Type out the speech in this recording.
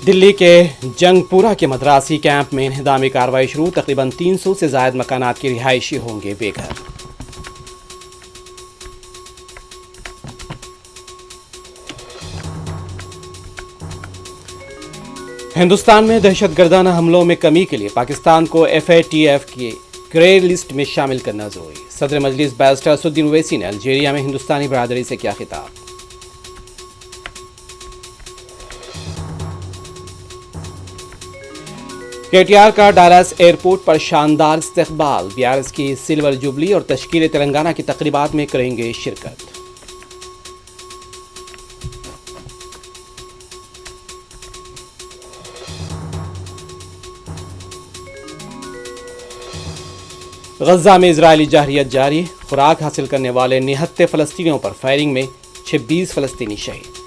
دلی کے جنگ پورہ کے مدراسی کیمپ میں انہدامی کارروائی شروع، تقریباً 300 سے زائد مکانات کے رہائشی ہوں گے بے گھر۔ ہندوستان میں دہشت گردانہ حملوں میں کمی کے لیے پاکستان کو FATF کی گرے لسٹ میں شامل کرنا ضروری۔ صدر مجلس بیرسٹر اسدالدین اویسی نے الجیریا میں ہندوستانی برادری سے کیا خطاب۔ KTR کا ڈالاس ایئرپورٹ پر شاندار استقبال، BRS کی سلور جوبلی اور تشکیل تلنگانہ کی تقریبات میں کریں گے شرکت۔ غزہ میں اسرائیلی جارحیت جاری، خوراک حاصل کرنے والے نہتے فلسطینیوں پر فائرنگ میں 26 فلسطینی شہید۔